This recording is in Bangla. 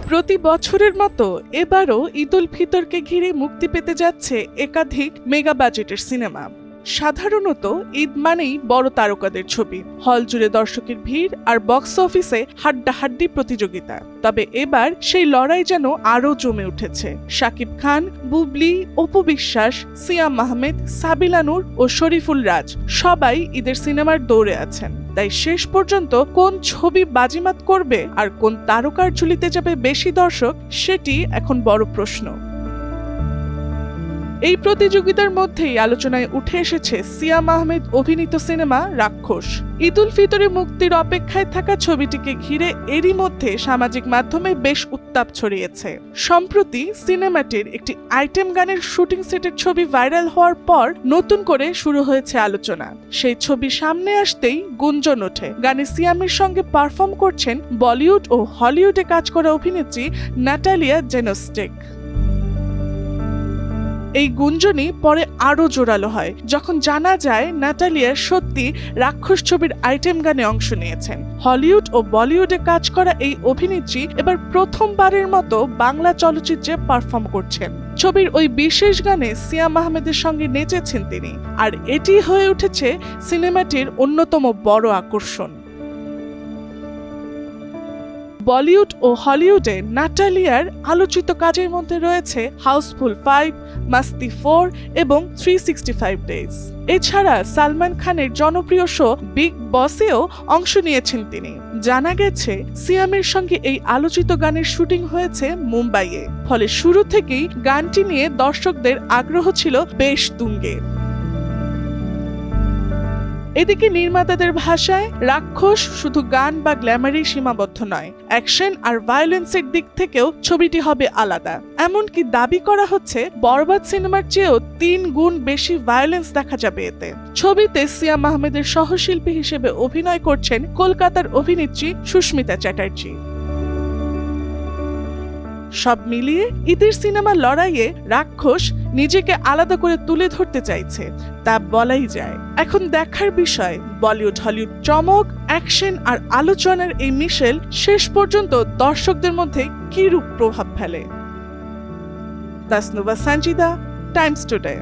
প্রতি বছরের মতো এবারও ঈদ উল ফিতরকে ঘিরে মুক্তি পেতে যাচ্ছে একাধিক মেগা বাজেটের সিনেমা। সাধারণত ঈদ মানেই বড় তারকাদের ছবি, হল জুড়ে দর্শকের ভিড় আর বক্স অফিসে হাড্ডাহাড্ডি প্রতিযোগিতা। তবে এবার সেই লড়াই যেন আরও জমে উঠেছে। শাকিব খান, বুবলি, অপু বিশ্বাস, সিয়াম আহমেদ, সাবিলা নূর ও শরীফুল রাজ সবাই ঈদের সিনেমার দৌড়ে আছেন। তাই শেষ পর্যন্ত কোন ছবি বাজিমাত করবে আর কোন তারকার ঝুলিতে যাবে বেশি দর্শক, সেটি এখন বড় প্রশ্ন। এই প্রতিযোগিতার মধ্যেই আলোচনায় উঠে এসেছে সিয়াম আহমেদ অভিনীত সিনেমা রাক্ষস। ঈদ উল ফিতরে মুক্তির অপেক্ষায় থাকা ছবিটিকে ঘিরে এরই মধ্যে সামাজিক মাধ্যমে বেশ উত্তাপ ছড়িয়েছে। সম্প্রতি সিনেমাটির একটি আইটেম গানের শুটিং সেটের ছবি ভাইরাল হওয়ার পর নতুন করে শুরু হয়েছে আলোচনা। সেই ছবি সামনে আসতেই গুঞ্জন ওঠে গানে সিয়ামের সঙ্গে পারফর্ম করছেন বলিউড ও হলিউডে কাজ করা অভিনেত্রী নাটালিয়া জেনোস্টেক। এই গুঞ্জনই পরে আরো জোরালো হয় যখন জানা যায় নাটালিয়া সত্যি রাক্ষস ছবির আইটেম গানে অংশ নিয়েছেন। হলিউড ও বলিউডে কাজ করা এই অভিনেত্রী এবার প্রথমবারের মতো বাংলা চলচ্চিত্রে পারফর্ম করছেন। ছবির ওই বিশেষ গানে সিয়াম আহমেদের সঙ্গে নেচেছেন তিনি, আর এটি হয়ে উঠেছে সিনেমাটির অন্যতম বড় আকর্ষণ। বলিউড ও হলিউডে নাটালিয়ার আলোচিত কাজের মধ্যে রয়েছে হাউসফুল 5, মাস্তি 4 এবং 365 ডেজ। এছাড়া সালমান খানের জনপ্রিয় শো বিগ বসেও অংশ নিয়েছেন তিনি। জানা গেছে সিয়ামের সঙ্গে এই আলোচিত গানের শুটিং হয়েছে মুম্বাইয়ে, ফলে শুরু থেকেই গানটি নিয়ে দর্শকদের আগ্রহ ছিল বেশ তুঙ্গে। এদিকে নির্মাতাদের ভাষায় রাক্ষস শুধু গান বা গ্ল্যামারেই সীমাবদ্ধ নয়, অ্যাকশন আর ভায়োলেন্সের দিক থেকেও ছবিটি হবে আলাদা। এমনকি দাবি করা হচ্ছে বরবাদ সিনেমার চেয়েও 3 গুণ বেশি ভায়োলেন্স দেখা যাবে এতে। ছবিতে সিয়াম আহমেদের সহশিল্পী হিসেবে অভিনয় করছেন কলকাতার অভিনেত্রী সুস্মিতা চ্যাটার্জি। সব মিলিয়ে ঈদের সিনেমা লড়াইয়ে রাক্ষস নিজেকে আলাদা করে তুলে ধরতে চাইছে, তা বলাই যায়। এখন দেখার বিষয় বলিউড হলিউড চমক, অ্যাকশন আর আলোচনার এই মিশেল শেষ পর্যন্ত দর্শকদের মধ্যে কি রূপ প্রভাব ফেলে। Tasnuva Sanjida, Times today.